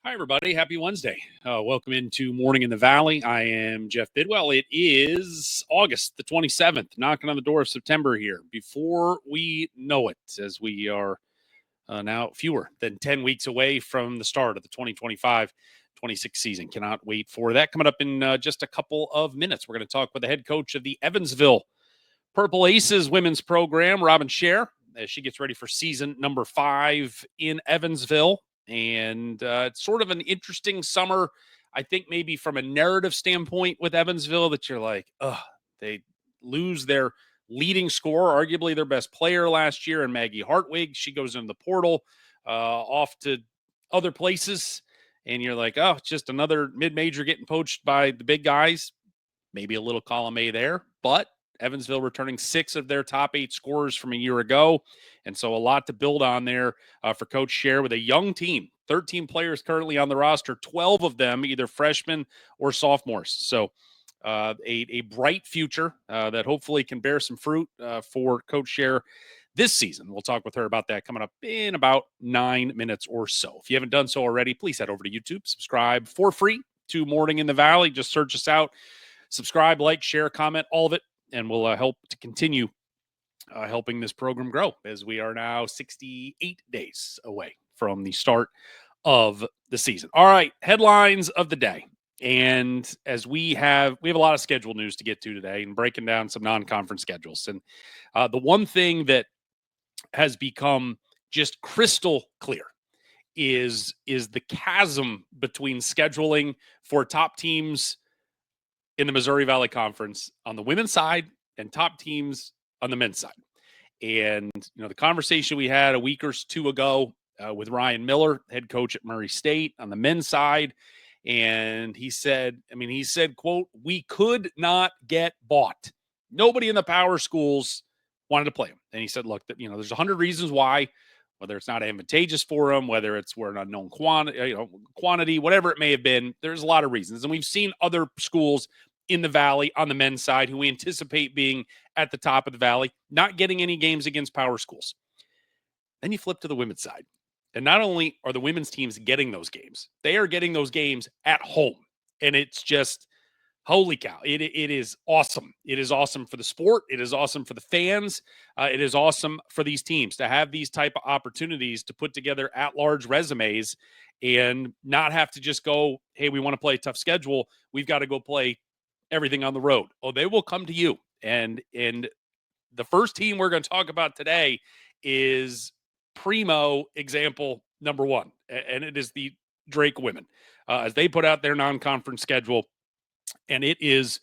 Hi, everybody. Happy Wednesday. Welcome into Morning in the Valley. I am Jeff Bidwell. It is August the 27th, knocking on the door of September here. Before we know it, as we are now fewer than 10 weeks away from the start of the 2025-26 season. Cannot wait for that. Coming up in just a couple of minutes, we're going to talk with the head coach of the Evansville Purple Aces women's program, Robyn Scherr, as she gets ready for season number 5 in Evansville. And it's sort of an interesting summer, I think, maybe from a narrative standpoint with Evansville, that you're like, they lose their leading scorer, arguably their best player last year, and Maggie Hartwig. She goes into the portal, off to other places, and you're like, it's just another mid-major getting poached by the big guys. Maybe a little column A there, but Evansville returning 6 of their top 8 scorers from a year ago. And so a lot to build on there for Coach Scherr with a young team. 13 players currently on the roster, 12 of them either freshmen or sophomores. So a bright future that hopefully can bear some fruit for Coach Scherr this season. We'll talk with her about that coming up in about 9 minutes or so. If you haven't done so already, please head over to YouTube, subscribe for free to Morning in the Valley. Just search us out. Subscribe, like, share, comment, all of it, and we'll help to continue helping this program grow, as we are now 68 days away from the start of the season. All right, headlines of the day. And as we have a lot of schedule news to get to today, and breaking down some non-conference schedules. And the one thing that has become just crystal clear is the chasm between scheduling for top teams in the Missouri Valley Conference on the women's side and top teams on the men's side. And, the conversation we had a week or two ago with Ryan Miller, head coach at Murray State, on the men's side. And he said, quote, "We could not get bought. Nobody in the power schools wanted to play him." And he said, look, there's 100 reasons why, whether it's not advantageous for them, whether it's we're an unknown quantity, whatever it may have been. There's a lot of reasons. And we've seen other schools in the Valley on the men's side who we anticipate being at the top of the Valley, not getting any games against power schools. Then you flip to the women's side. And not only are the women's teams getting those games, they are getting those games at home. And it's just, holy cow. It is awesome. It is awesome for the sport. It is awesome for the fans. It is awesome for these teams to have these type of opportunities to put together at-large resumes and not have to just go, hey, we want to play a tough schedule. We've got to go play everything on the road. Oh, they will come to you. And the first team we're going to talk about today is primo example number 1, and it is the Drake women, as they put out their non-conference schedule, and it's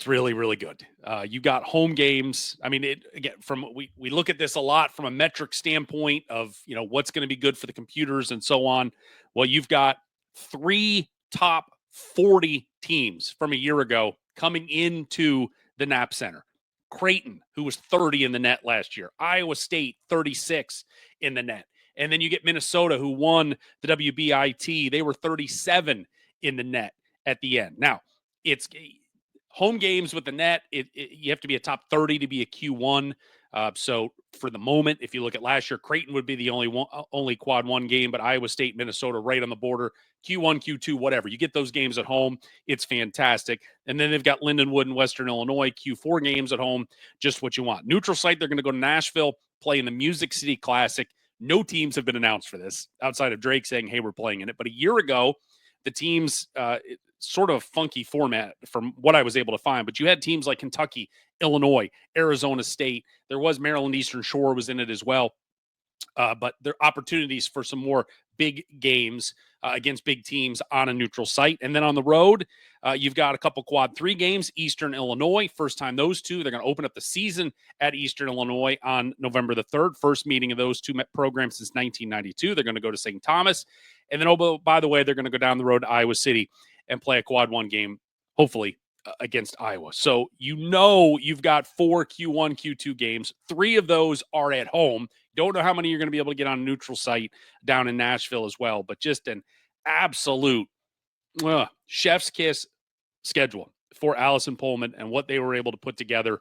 really, really good. You got home games. We look at this a lot from a metric standpoint of, what's going to be good for the computers and so on. Well, you've got 3 top 40 teams from a year ago coming into the Knapp Center. Creighton, who was 30 in the net last year. Iowa State, 36 in the net. And then you get Minnesota, who won the WBIT. They were 37 in the net at the end. Now, it's home games with the net. You have to be a top 30 to be a Q1. So for the moment, if you look at last year, Creighton would be the only quad 1 game, but Iowa State, Minnesota, right on the border. Q1, Q2, whatever. You get those games at home. It's fantastic. And then they've got Lindenwood and Western Illinois, Q4 games at home, just what you want. Neutral site, they're going to go to Nashville, play in the Music City Classic. No teams have been announced for this outside of Drake saying, hey, we're playing in it. But a year ago, the teams, sort of funky format from what I was able to find, but you had teams like Kentucky, Illinois, Arizona State. There was Maryland Eastern Shore was in it as well. But there are opportunities for some more big games against big teams on a neutral site. And then on the road, you've got a couple quad 3 games, Eastern Illinois. First time those two. They're going to open up the season at Eastern Illinois on November the 3rd. First meeting of those two programs since 1992. They're going to go to St. Thomas. And then, by the way, they're going to go down the road to Iowa City and play a quad 1 game, hopefully, against Iowa. So you've got 4 Q1, Q2 games. 3 of those are at home. Don't know how many you're going to be able to get on a neutral site down in Nashville as well, but just an absolute chef's kiss schedule for Allison Pullman and what they were able to put together.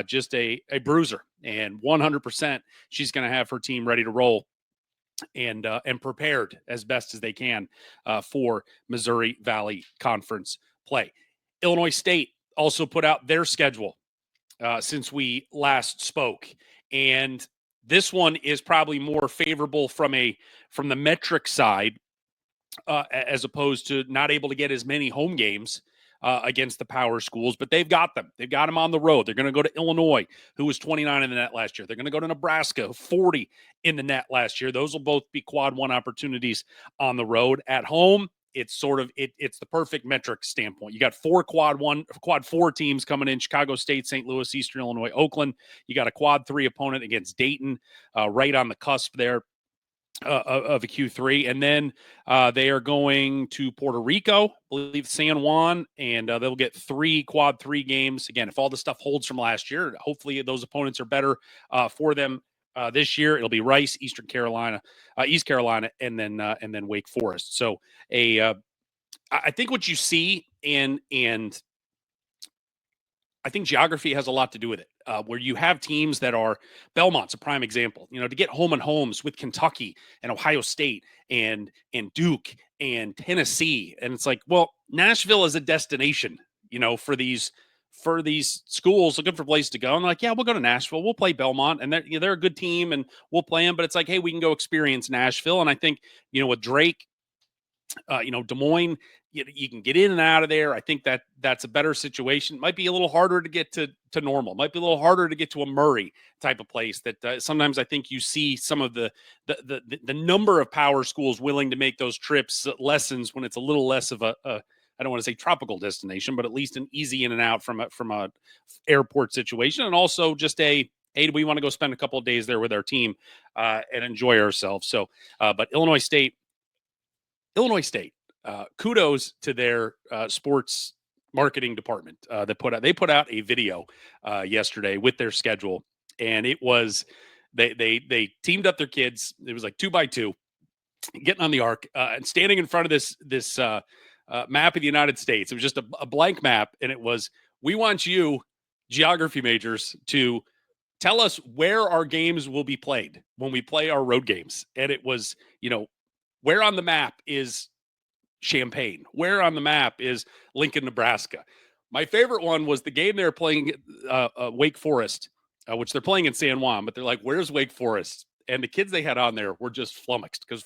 Just a bruiser, and 100% she's going to have her team ready to roll and prepared as best as they can for Missouri Valley Conference play. Illinois State also put out their schedule since we last spoke, and this one is probably more favorable from the metric side, as opposed to not able to get as many home games against the power schools, but they've got them. They've got them on the road. They're going to go to Illinois, who was 29 in the net last year. They're going to go to Nebraska, 40 in the net last year. Those will both be quad one opportunities on the road. At home, it's sort of it's the perfect metric standpoint. You got quad four teams coming in: Chicago State, St. Louis, Eastern Illinois, Oakland. You got a quad three opponent against Dayton, right on the cusp there of a Q3, and then they are going to Puerto Rico, I believe San Juan, and they'll get three quad three games. Again, if all the stuff holds from last year, hopefully those opponents are better for them this year. It'll be Rice, East Carolina, and then Wake Forest. So I think what you see, and I think geography has a lot to do with it, where you have teams that are – Belmont's a prime example. To get home and homes with Kentucky and Ohio State and Duke and Tennessee. And it's like, well, Nashville is a destination, for these schools looking for a place to go. And they're like, yeah, we'll go to Nashville. We'll play Belmont. And they're a good team, and we'll play them. But it's like, hey, we can go experience Nashville. And I think, with Drake, Des Moines, you can get in and out of there. I think that's a better situation. It might be a little harder to get to Normal. It might be a little harder to get to a Murray type of place. That sometimes I think you see some of the number of power schools willing to make those trips lessens when it's a little less of a I don't want to say tropical destination, but at least an easy in and out from a airport situation, and also just hey, do we want to go spend a couple of days there with our team and enjoy ourselves? So, but Illinois State. Kudos to their sports marketing department they put out a video yesterday with their schedule, and it was they teamed up their kids. It was like 2x2 getting on the arc and standing in front of this map of the United States. It was just a blank map, and it was, we want you geography majors to tell us where our games will be played when we play our road games. And it was, where on the map is Champaign? Where on the map is Lincoln, Nebraska? My favorite one was the game they're playing Wake Forest, which they're playing in San Juan, but they're like, where's Wake Forest? And the kids they had on there were just flummoxed, because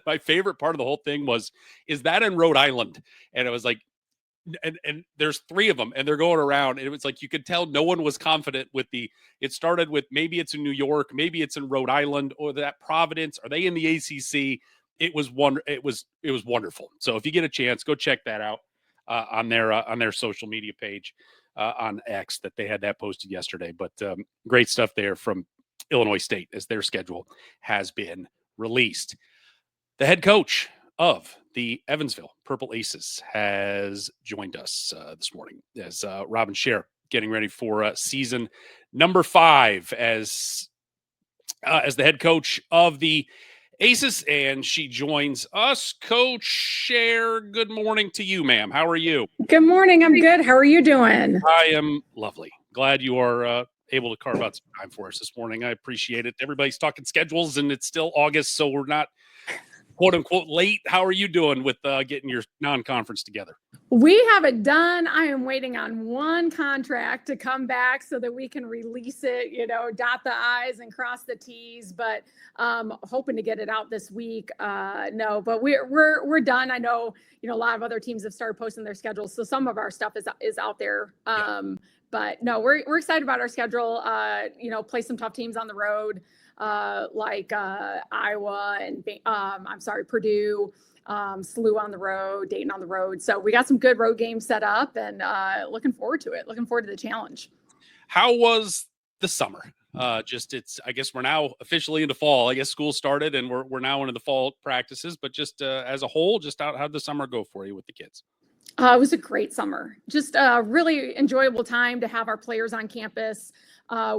my favorite part of the whole thing is that in Rhode Island? And it was like, and there's three of them, and they're going around, and it was like you could tell no one was confident with it started with, maybe it's in New York, maybe it's in Rhode Island, or that Providence. Are they in the ACC? It was wonderful. So if you get a chance, go check that out on their social media page on X, that they had that posted yesterday. But great stuff there from Illinois State as their schedule has been released. The head coach of the Evansville Purple Aces has joined us this morning as Robyn Scherr getting ready for season number 5 as the head coach of the Aces, and she joins us. Coach Scherr, good morning to you, ma'am. How are you? Good morning. I'm good. How are you doing? I am lovely. Glad you are able to carve out some time for us this morning. I appreciate it. Everybody's talking schedules, and it's still August, so we're not quote unquote late. How are you doing with getting your non-conference together? We have it done. I am waiting on one contract to come back so that we can release it, dot the I's and cross the T's, but hoping to get it out this week. No, but we're done. I know, a lot of other teams have started posting their schedules, so some of our stuff is out there. But no, we're excited about our schedule. Play some tough teams on the road, like Iowa and Purdue, SLU on the road, Dayton on the road. So we got some good road games set up, and looking forward to it. Looking forward to the challenge. How was the summer? I guess we're now officially into fall. I guess school started, and we're now into the fall practices. But just as a whole, how'd the summer go for you with the kids? It was a great summer. Just a really enjoyable time to have our players on campus.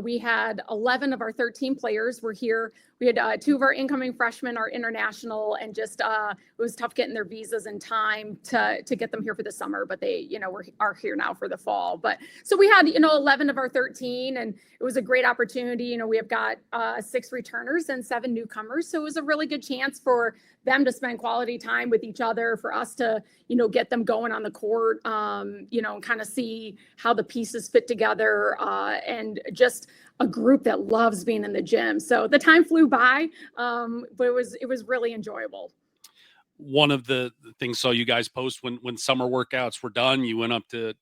We had 11 of our 13 players were here. we had 2 of our incoming freshmen are international, and just it was tough getting their visas in time to get them here for the summer, but they, are here now for the fall. But so we had, 11 of our 13, and it was a great opportunity. We have got 6 returners and 7 newcomers. So it was a really good chance for them to spend quality time with each other, for us to, get them going on the court, and kind of see how the pieces fit together, and just a group that loves being in the gym. So the time flew by, but it was really enjoyable. One of the things saw you guys post when summer workouts were done, you went up to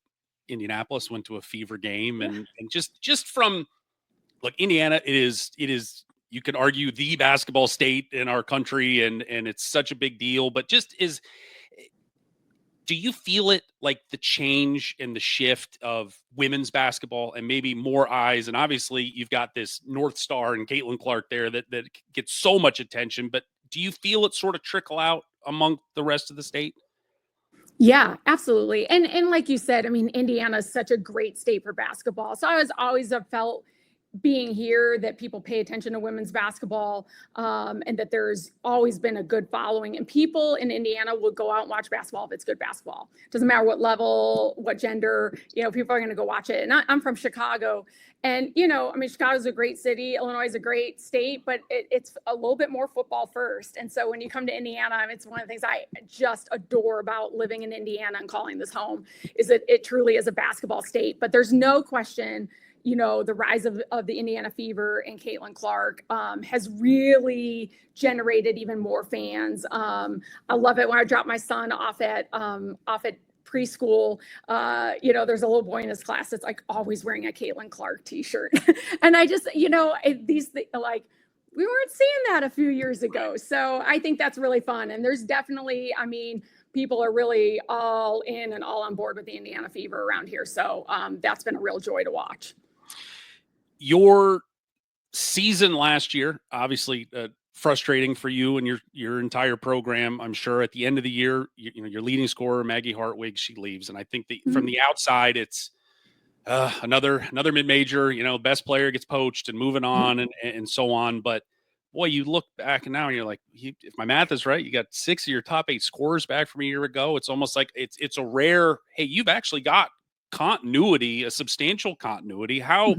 Indianapolis, went to a Fever game, and just from, look, Indiana, it is you can argue the basketball state in our country, and it's such a big deal, but do you feel it, like the change and the shift of women's basketball and maybe more eyes? And obviously you've got this North Star and Caitlin Clark there that gets so much attention, but do you feel it sort of trickle out among the rest of the state? Yeah, absolutely. And like you said, I mean, Indiana is such a great state for basketball. So I always have felt, being here, that people pay attention to women's basketball, and that there's always been a good following, and people in Indiana will go out and watch basketball if it's good basketball. Doesn't matter what level, what gender, people are going to go watch it. And I'm from Chicago, and, I mean, Chicago's a great city. Illinois is a great state, but it's a little bit more football first. And so when you come to Indiana, it's one of the things I just adore about living in Indiana and calling this home, is that it truly is a basketball state. But there's no question, the rise of the Indiana Fever and Caitlin Clark has really generated even more fans. I love it when I drop my son off at preschool. There's a little boy in his class that's like always wearing a Caitlin Clark t-shirt. And I just, like, we weren't seeing that a few years ago. So I think that's really fun. And there's definitely, I mean, people are really all in and all on board with the Indiana Fever around here. So that's been a real joy to watch. Your season last year, obviously frustrating for you and your entire program. I'm sure at the end of the year, your leading scorer, Maggie Hartwig, she leaves. And I think that from the outside, it's another mid-major, best player gets poached and moving on and so on. But boy, you look back and now and you're like, if my math is right, you got 6 of your top 8 scorers back from a year ago. It's almost like it's a rare, hey, you've actually got continuity, a substantial continuity. How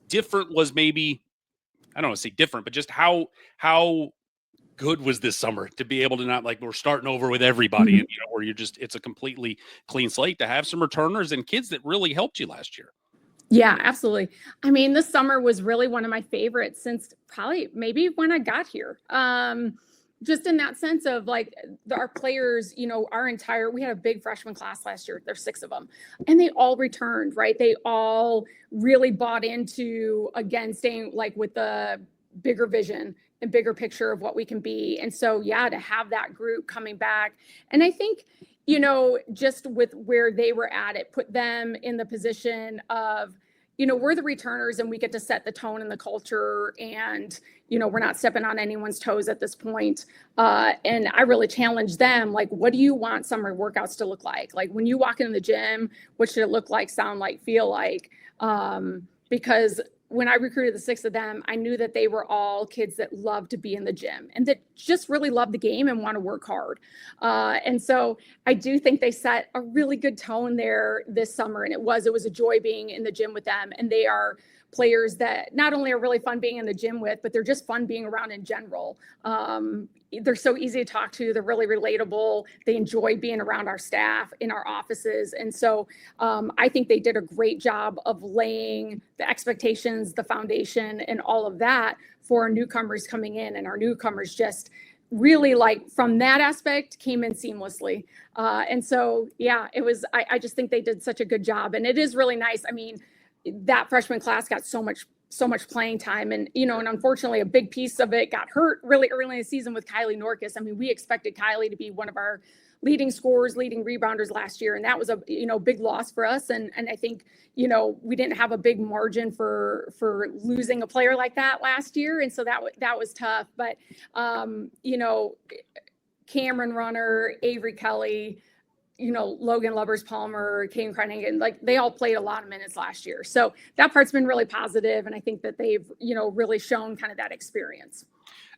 different was, maybe, I don't want to say different, but just how good was this summer to be able to not, like, we're starting over with everybody, and where you're just, it's a completely clean slate, to have some returners and kids that really helped you last year? Yeah, absolutely. I mean, this summer was really one of my favorites since probably maybe when I got here. Just in that sense of, like, our players, we had a big freshman class last year. There's 6 of them, and they all returned, right? They all really bought into, again, staying, like, with the bigger vision and bigger picture of what we can be. And so, yeah, to have that group coming back. And I think, just with where they were at, it put them in the position of, we're the returners and we get to set the tone and the culture, and, we're not stepping on anyone's toes at this point. And I really challenge them, like, what do you want summer workouts to look like? Like, when you walk into the gym, what should it look like, sound like, feel like? Because when I recruited the 6 of them, I knew that they were all kids that love to be in the gym and that just really love the game and want to work hard. And so I do think they set a really good tone there this summer. And it was a joy being in the gym with them. And they are players that not only are really fun being in the gym with, but they're just fun being around in general. They're so easy to talk to. They're really relatable. They enjoy being around our staff in our offices. And so I think they did a great job of laying the expectations, the foundation, and all of that for our newcomers coming in. And our newcomers just really, like, from that aspect, came in seamlessly. And so, yeah, it was, I just think they did such a good job. And it is really nice. I mean, that freshman class got so much playing time, and and unfortunately a big piece of it got hurt really early in the season with Kylie Norcus. I mean, we expected Kylie to be one of our leading scorers, leading rebounders last year, and that was a big loss for us. And I think we didn't have a big margin for losing a player like that last year, and so that was tough. But Cameron Runner, Avery Kelly, Logan Lubbers Palmer, Kane Krenningen, like, they all played a lot of minutes last year. So that part's been really positive, and I think that they've, really shown kind of that experience.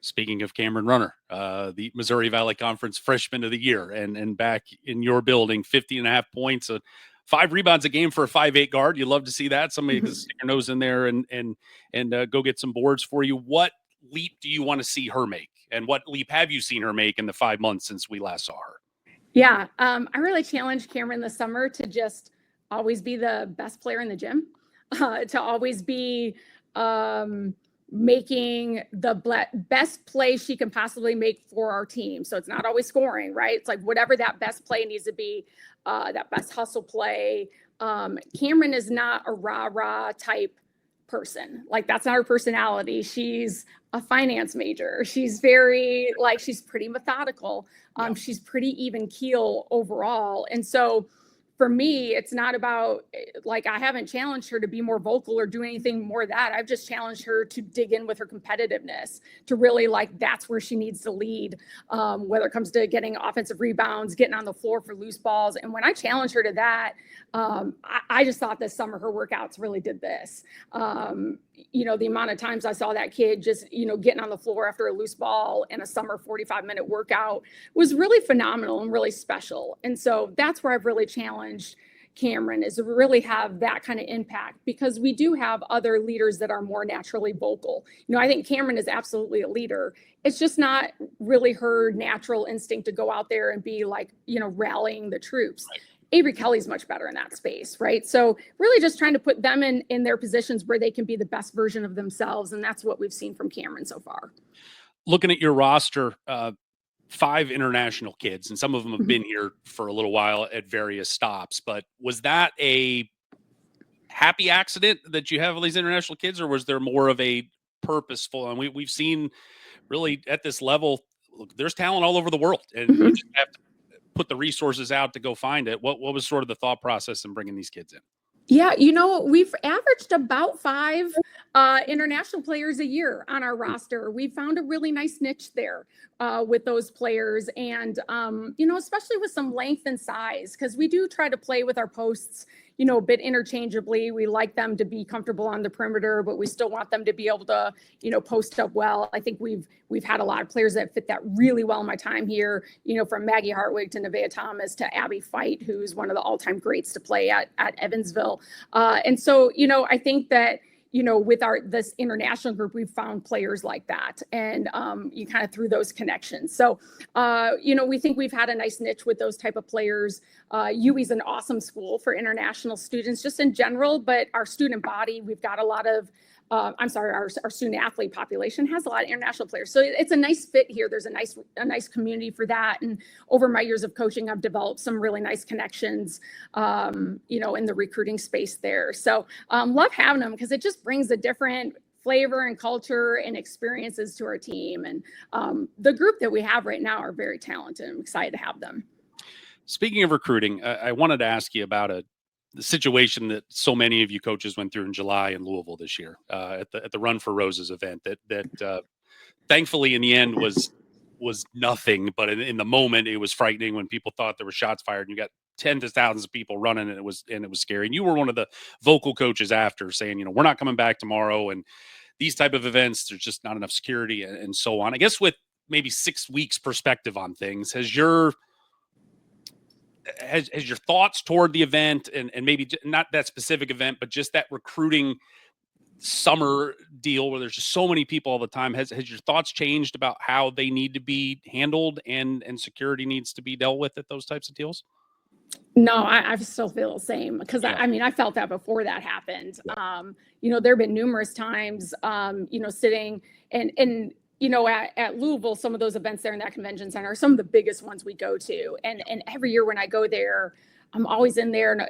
Speaking of Cameron Runner, the Missouri Valley Conference Freshman of the Year, and back in your building, 50.5 points, 5 rebounds a game for a 5'8" guard. You love to see that. Somebody can stick their nose in there and go get some boards for you. What leap do you want to see her make? And what leap have you seen her make in the 5 months since we last saw her? Yeah, I really challenged Cameron this summer to just always be the best player in the gym, to always be making the best play she can possibly make for our team. So it's not always scoring, right? It's like whatever that best play needs to be, that best hustle play. Cameron is not a rah-rah type person. Like, that's not her personality. She's a finance major. She's very, like, she's pretty methodical. She's pretty even keel overall. And so for me, it's not about, like, I haven't challenged her to be more vocal or do anything more of that. I've just challenged her to dig in with her competitiveness, to really, like, that's where she needs to lead, whether it comes to getting offensive rebounds, getting on the floor for loose balls. And when I challenged her to that, I just thought this summer her workouts really did this. The amount of times I saw that kid just, getting on the floor after a loose ball in a summer 45-minute workout was really phenomenal and really special. And so that's where I've really challenged Cameron, is to really have that kind of impact, because we do have other leaders that are more naturally vocal. I think Cameron is absolutely a leader. It's just not really her natural instinct to go out there and be like, rallying the troops. Right. Avery Kelly's much better in that space, right? So really just trying to put them in their positions where they can be the best version of themselves. And that's what we've seen from Cameron so far. Looking at your roster, 5 international kids, and some of them have been here for a little while at various stops, but was that a happy accident that you have all these international kids, or was there more of a purposeful? And we've seen really at this level, look, there's talent all over the world, and you just have to put the resources out to go find it. What was sort of the thought process in bringing these kids in? Yeah, we've averaged about 5 international players a year on our roster. We found a really nice niche there with those players, and especially with some length and size, because we do try to play with our posts, a bit interchangeably. We like them to be comfortable on the perimeter, but we still want them to be able to, post up well. I think we've had a lot of players that fit that really well in my time here, from Maggie Hartwig to Nevaeh Thomas to Abby Fight, who's one of the all-time greats to play at Evansville. And so, I think that, with this international group, we've found players like that, and you kind of through those connections. So, we think we've had a nice niche with those type of players. UWI's an awesome school for international students just in general, but our student body, we've got a lot of our student athlete population has a lot of international players. So it's a nice fit here. There's a nice community for that. And over my years of coaching, I've developed some really nice connections, in the recruiting space there. So love having them, because it just brings a different flavor and culture and experiences to our team. And the group that we have right now are very talented. I'm excited to have them. Speaking of recruiting, I wanted to ask you about the situation that so many of you coaches went through in July in Louisville this year at the Run for Roses event that thankfully in the end was nothing, but in the moment it was frightening when people thought there were shots fired and you got tens of thousands of people running, and it was scary. And you were one of the vocal coaches after saying, we're not coming back tomorrow, and these type of events, there's just not enough security and so on. I guess with maybe 6 weeks perspective on things, has your thoughts toward the event and maybe not that specific event, but just that recruiting summer deal where there's just so many people all the time, has your thoughts changed about how they need to be handled and security needs to be dealt with at those types of deals? No, I still feel the same, because I felt that before that happened. Yeah. There have been numerous times, sitting and at Louisville, some of those events there in that convention center are some of the biggest ones we go to. And every year when I go there, I'm always in there, and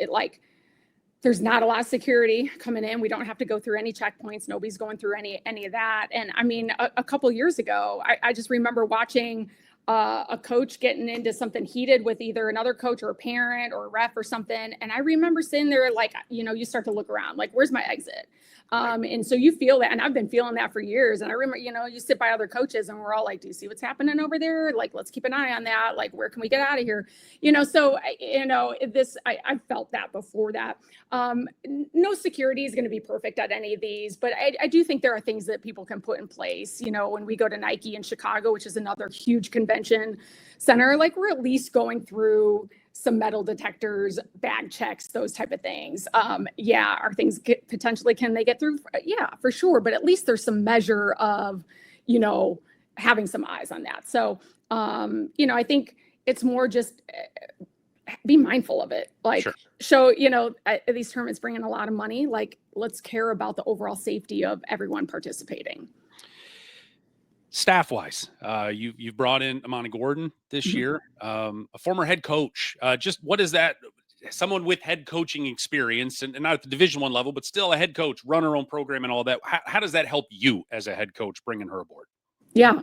there's not a lot of security coming in. We don't have to go through any checkpoints. Nobody's going through any of that. And a couple years ago, I just remember watching a coach getting into something heated with either another coach or a parent or a ref or something. And I remember sitting there, like, you start to look around, like, where's my exit? And so you feel that, and I've been feeling that for years. And I remember, you sit by other coaches and we're all like, do you see what's happening over there? Like, let's keep an eye on that. Like, where can we get out of here? So, I felt that before that. No security is going to be perfect at any of these, but I do think there are things that people can put in place. When we go to Nike in Chicago, which is another huge convention center, like we're at least going through some metal detectors, bag checks, those type of things. Are things potentially, can they get through? Yeah, for sure. But at least there's some measure of, having some eyes on that. So, I think it's more just be mindful of it. Like, sure. Show, these tournaments bring in a lot of money. Like, let's care about the overall safety of everyone participating. Staff-wise, you've brought in Amani Gordon this year, a former head coach. Just what is that? Someone with head coaching experience, and not at the Division I level, but still a head coach, run her own program and all that. How does that help you as a head coach, bringing her aboard? Yeah.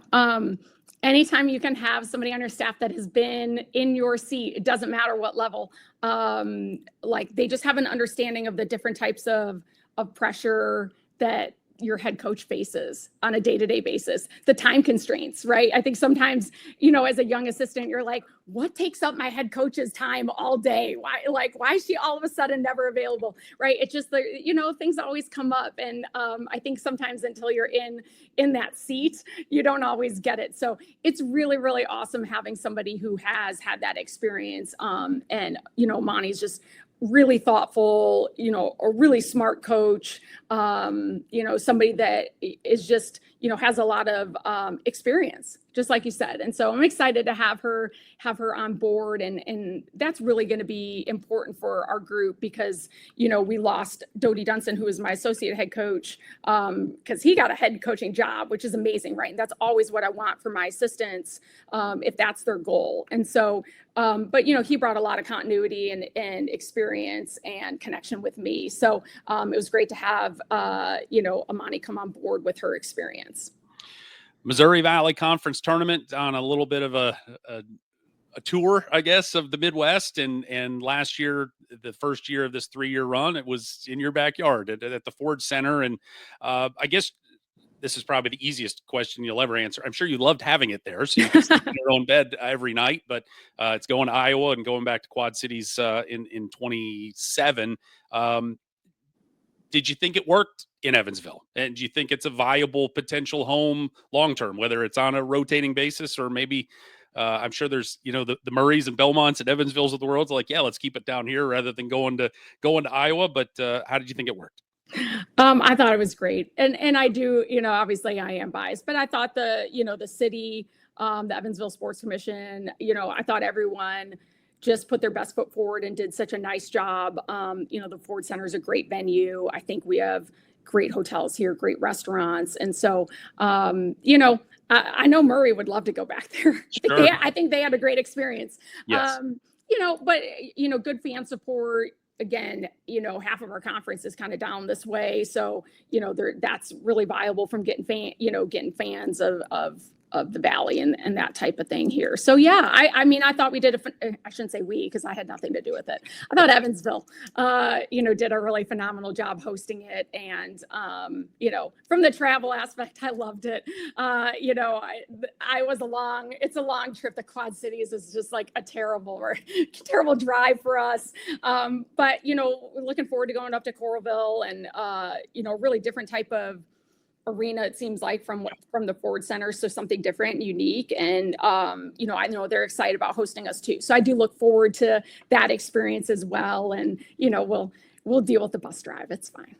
Anytime you can have somebody on your staff that has been in your seat, it doesn't matter what level, like they just have an understanding of the different types of pressure that your head coach faces on a day-to-day basis, the time constraints, right? I think sometimes, as a young assistant, you're like, what takes up my head coach's time all day? Why is she all of a sudden never available? Right. It's just things always come up. And I think sometimes until you're in that seat, you don't always get it. So it's really, really awesome having somebody who has had that experience. And Monty's just really thoughtful, a really smart coach, somebody that is just, has a lot of experience, just like you said. And so I'm excited to have her on board. And that's really going to be important for our group because, we lost Dodie Dunson, who was my associate head coach, because he got a head coaching job, which is amazing, right? And that's always what I want for my assistants, if that's their goal. And so, but he brought a lot of continuity and experience and connection with me. So it was great to have, Amani come on board with her experience. Missouri Valley Conference tournament on a little bit of a tour, I guess, of the Midwest. And last year, the first year of this 3-year run, it was in your backyard at the Ford Center. And I guess this is probably the easiest question you'll ever answer. I'm sure you loved having it there, so you can sleep in your own bed every night. But it's going to Iowa and going back to Quad Cities in 27. Did you think it worked in Evansville? And do you think it's a viable potential home long-term, whether it's on a rotating basis or maybe I'm sure there's, the Murrays and Belmonts and Evansvilles of the world. Like, yeah, let's keep it down here rather than going to Iowa. But how did you think it worked? I thought it was great. And I do, obviously I am biased, but I thought the city, the Evansville Sports Commission, I thought everyone just put their best foot forward and did such a nice job. The Ford Center is a great venue. I think we have great hotels here, great restaurants. And so, I know Murray would love to go back there. Sure. I think they had a great experience. Yes. But good fan support. Again, half of our conference is kind of down this way. So, that's really viable from getting fans of the Valley and that type of thing here. So yeah, I thought we did I shouldn't say we, because I had nothing to do with it. I thought Evansville, did a really phenomenal job hosting it. And, from the travel aspect, I loved it. It's a long trip. The Quad Cities is just like a terrible drive for us. But, we're looking forward to going up to Coralville and, really different type of arena, it seems like, from the Ford Center. So something different and unique. And, I know they're excited about hosting us too. So I do look forward to that experience as well. And, we'll deal with the bus drive. It's fine.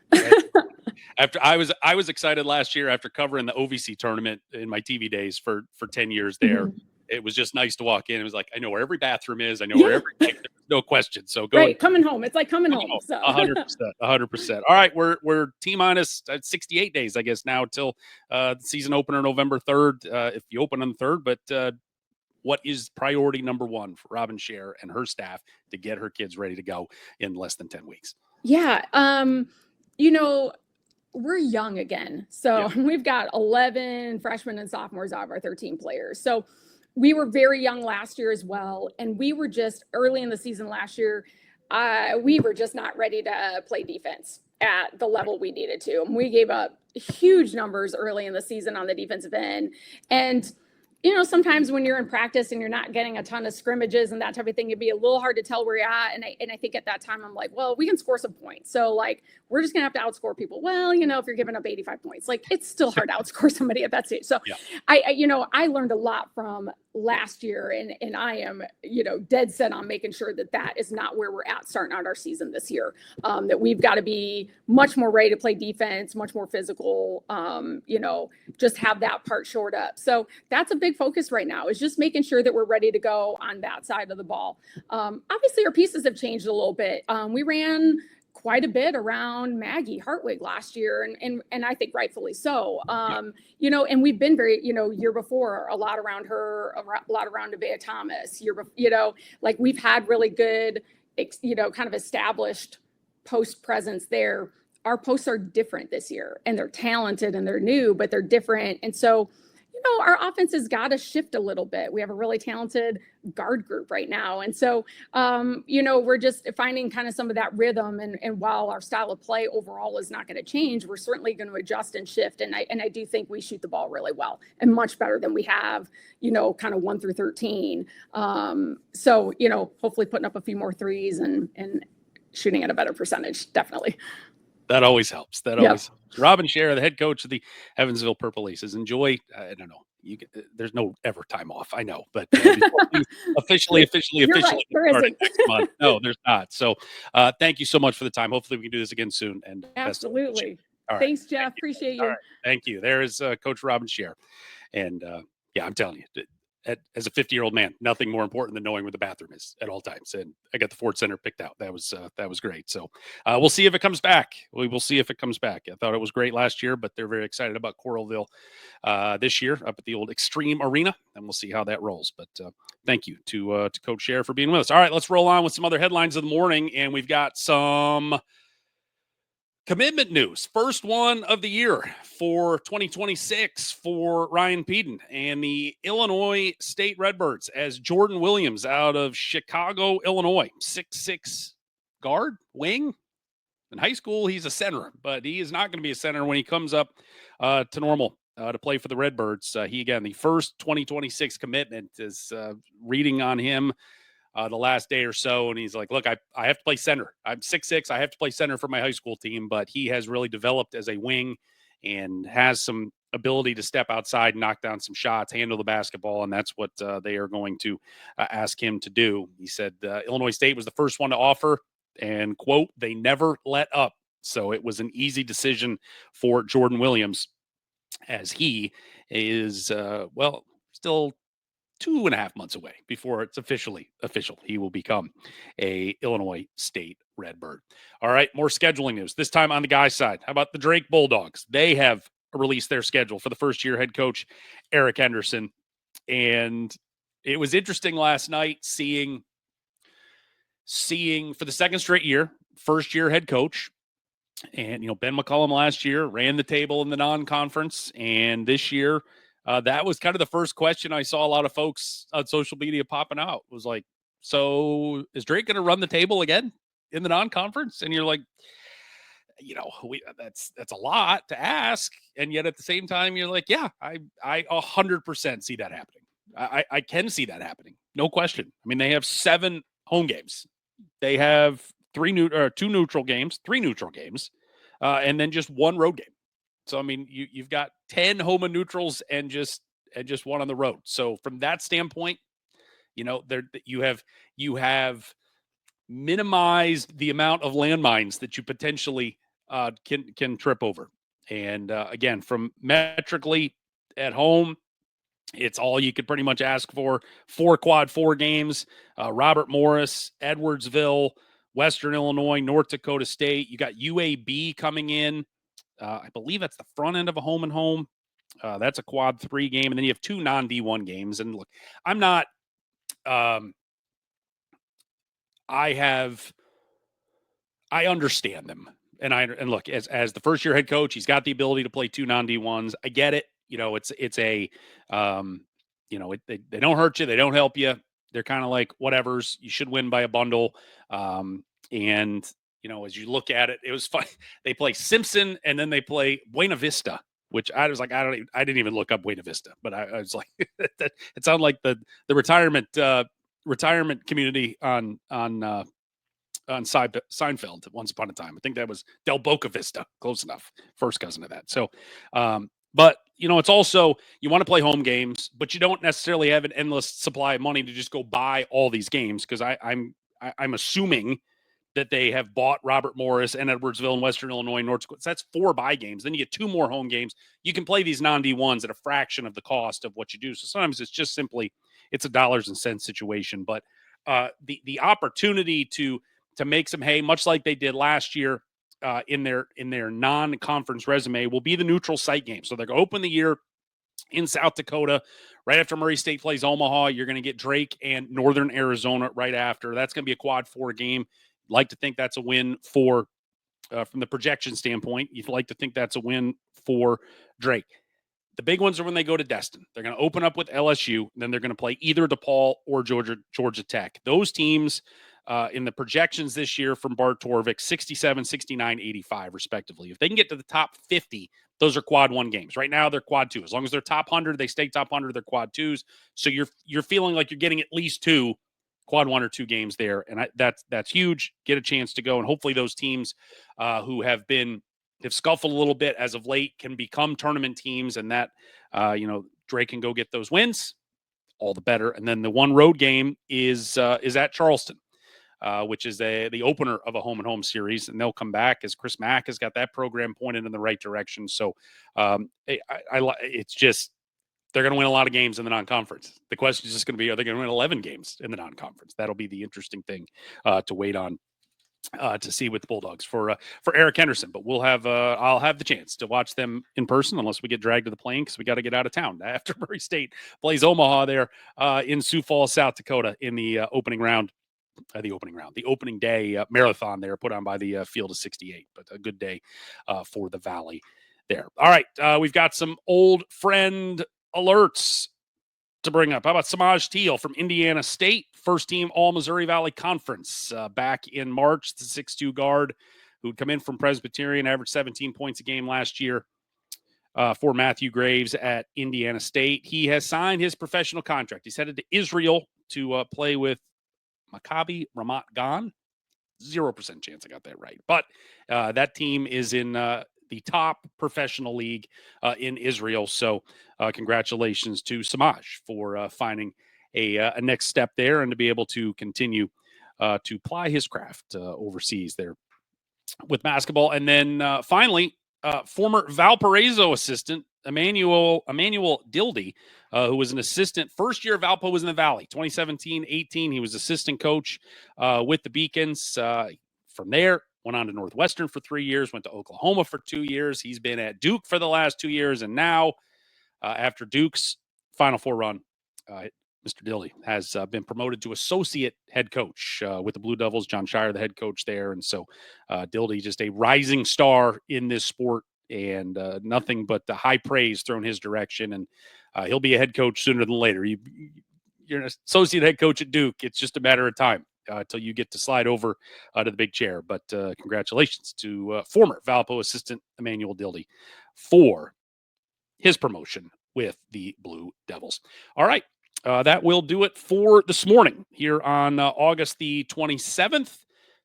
After I was excited last year after covering the OVC tournament in my TV days for 10 years there. Mm-hmm. It was just nice to walk in. It was like, I know where every bathroom is. I know where every, there's no question. So go. Right. Coming home. It's like coming home. So 100%. All right. We're T-minus 68 days, I guess, now till the season opener, November 3rd, if you open on the 3rd. But what is priority number one for Robyn Scherr and her staff to get her kids ready to go in less than 10 weeks? Yeah. We're young again. So we've got 11 freshmen and sophomores out of our 13 players. So we were very young last year as well. And we were just early in the season last year, we were just not ready to play defense at the level we needed to. And we gave up huge numbers early in the season on the defensive end. And sometimes when you're in practice and you're not getting a ton of scrimmages and that type of thing, it'd be a little hard to tell where you're at. And I think at that time, I'm like, well, we can score some points. So we're just gonna have to outscore people. Well, if you're giving up 85 points, it's still hard to outscore somebody at that stage. So yeah. I learned a lot from last year, and I am, dead set on making sure that is not where we're at starting out our season this year. That we've got to be much more ready to play defense, much more physical, just have that part shored up. So that's a big focus right now, is just making sure that we're ready to go on that side of the ball. Obviously our pieces have changed a little bit. We ran quite a bit around Maggie Hartwig last year, and I think rightfully so. And we've been very, year before, a lot around her, a lot around Nevaeh Thomas. We've had really good, kind of established post presence there. Our posts are different this year, and they're talented and they're new, but they're different. And so, our offense has got to shift a little bit. We have a really talented guard group right now. And so, we're just finding kind of some of that rhythm. And while our style of play overall is not going to change, we're certainly going to adjust and shift. And I do think we shoot the ball really well, and much better than we have, kind of 1 through 13. So, hopefully putting up a few more threes and shooting at a better percentage. Definitely. That always helps. Always helps. Robyn Scherr, the head coach of the Evansville Purple Aces. Enjoy. I don't know. There's no ever time off. I know, but officially right, starting next month. No, there's not. So, thank you so much for the time. Hopefully, we can do this again soon. And absolutely. All right. Thanks, Jeff. Appreciate you. All right. Thank you. There is Coach Robyn Scherr, and I'm telling you. As a 50-year-old man, nothing more important than knowing where the bathroom is at all times. And I got the Ford Center picked out. That was great. So we'll see if it comes back. We will see if it comes back. I thought it was great last year, but they're very excited about Coralville this year up at the old Extreme Arena, and we'll see how that rolls. But thank you to Coach Scherr for being with us. All right, let's roll on with some other headlines of the morning, and we've got some commitment news. First one of the year for 2026 for Ryan Peden and the Illinois State Redbirds, as Jordan Williams out of Chicago, Illinois, 6'6" guard, wing. In high school, he's a center, but he is not going to be a center when he comes up to Normal to play for the Redbirds. The first 2026 commitment is reading on him the last day or so, and he's like, look, I have to play center. I'm 6'6". I have to play center for my high school team, but he has really developed as a wing and has some ability to step outside, knock down some shots, handle the basketball, and that's what they are going to ask him to do. He said Illinois State was the first one to offer, and, quote, they never let up. So it was an easy decision for Jordan Williams, as he is, still 2.5 months away before it's officially official. He will become a Illinois State Redbird. All right, more scheduling news, this time on the guys' side. How about the Drake Bulldogs? They have released their schedule for the first-year head coach, Eric Henderson. And it was interesting last night seeing for the second straight year, first-year head coach. And, Ben McCollum last year ran the table in the non-conference. And this year, that was kind of the first question I saw a lot of folks on social media popping out. Was like, so is Drake going to run the table again in the non-conference? And you're like, that's a lot to ask. And yet at the same time, you're like, yeah, I 100% see that happening. I can see that happening. No question. I mean, they have 7 home games. They have 2 neutral games, 3 neutral games, and then just 1 road game. So, I mean, you've got 10 home and neutrals and just 1 on the road. So from that standpoint, you have minimized the amount of landmines that you potentially can trip over. And again, from metrically at home, it's all you could pretty much ask for. 4 quad 4 games, Robert Morris, Edwardsville, Western Illinois, North Dakota State. You got UAB coming in. I believe that's the front end of a home and home. That's a quad 3 game. And then you have 2 non-D1 games. And look, I'm not, I understand them. And look, as the first year head coach, he's got the ability to play 2 non-D1s. I get it. It's a, they don't hurt you. They don't help you. They're kind of like whatevers. You should win by a bundle. And, as you look at it, it was fun. They play Simpson and then they play Buena Vista, which I was like, I didn't even look up Buena Vista, but I was like, it sounded like the retirement community on Seinfeld once upon a time. I think that was Del Boca Vista, close enough, first cousin of that. So, but it's also, you want to play home games, but you don't necessarily have an endless supply of money to just go buy all these games, because I'm assuming that they have bought Robert Morris and Edwardsville and Western Illinois, North Dakota. So that's 4 buy games. Then you get 2 more home games. You can play these non-D1s at a fraction of the cost of what you do. So sometimes it's just simply, it's a dollars and cents situation. But the opportunity to make some hay, much like they did last year in their non-conference resume, will be the neutral site game. So they're going to open the year in South Dakota. Right after Murray State plays Omaha, you're going to get Drake and Northern Arizona right after. That's going to be a quad 4 game. Like to think that's a win for, from the projection standpoint, you'd like to think that's a win for Drake. The big ones are when they go to Destin. They're going to open up with LSU, then they're going to play either DePaul or Georgia Tech. Those teams in the projections this year from Bart Torvik, 67, 69, 85, respectively. If they can get to the top 50, those are quad 1 games. Right now, they're quad 2. As long as they're top 100, they stay top 100, they're quad 2s. So you're feeling like you're getting at least 2 quad 1 or 2 games there. And that's huge. Get a chance to go. And hopefully those teams who have scuffled a little bit as of late can become tournament teams, and that, Drake can go get those wins, all the better. And then the one road game is at Charleston, which is the opener of a home and home series. And they'll come back as Chris Mack has got that program pointed in the right direction. So it's just, they're going to win a lot of games in the non-conference. The question is just going to be, are they going to win 11 games in the non-conference? That'll be the interesting thing to wait on to see with the Bulldogs for Eric Henderson. But I'll have the chance to watch them in person, unless we get dragged to the plane, because we got to get out of town after Murray State plays Omaha there in Sioux Falls, South Dakota, in the opening day marathon there put on by the Field of 68. But a good day for the Valley there. All right, we've got some old friend alerts to bring up. How about Samaj Teal from Indiana State, first team All Missouri Valley Conference back in March, the 6'2" guard who'd come in from Presbyterian, averaged 17 points a game last year for Matthew Graves at Indiana State. He has signed his professional contract. He's headed to Israel to play with Maccabi Ramat Gan. 0% chance I got that right. But that team is in the top professional league in Israel. So congratulations to Samaj for finding a next step there, and to be able to continue to ply his craft overseas there with basketball. And then finally, former Valparaiso assistant Emmanuel Dildy, who was an assistant. First year Valpo was in the Valley, 2017-18. He was assistant coach with the Beacons. From there, went on to Northwestern for 3 years, went to Oklahoma for 2 years. He's been at Duke for the last 2 years. And now, after Duke's Final Four run, Mr. Dildy has been promoted to associate head coach with the Blue Devils. John Scherr, the head coach there. And so Dildy, just a rising star in this sport, and nothing but the high praise thrown his direction. And he'll be a head coach sooner than later. You're an associate head coach at Duke. It's just a matter of time until you get to slide over to the big chair. But congratulations to former Valpo assistant Emmanuel Dildy for his promotion with the Blue Devils. All right. That will do it for this morning here on August the 27th,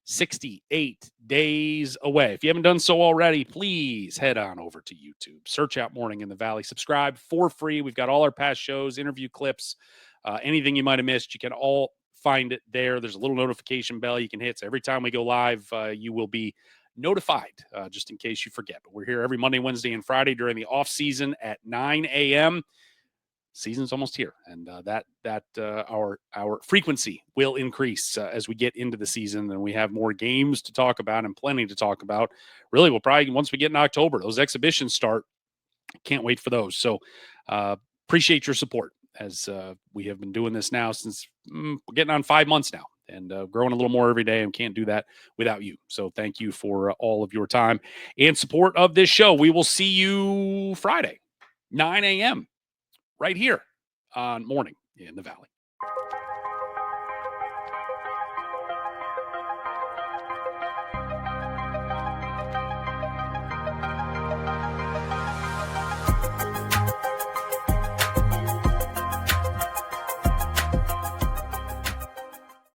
68 days away. If you haven't done so already, please head on over to YouTube. Search out Morning in the Valley. Subscribe for free. We've got all our past shows, interview clips, anything you might have missed. You can all find it there. There's a little notification bell you can hit. So every time we go live, you will be notified, just in case you forget. But we're here every Monday, Wednesday, and Friday during the off season at 9 a.m. Season's almost here, and our frequency will increase as we get into the season, and we have more games to talk about and plenty to talk about. Really, we'll probably, once we get in October, those exhibitions start. Can't wait for those. So appreciate your support, as we have been doing this now since we're getting on 5 months now, and growing a little more every day, and can't do that without you. So thank you for all of your time and support of this show. We will see you Friday, 9 a.m. right here on Morning in the Valley.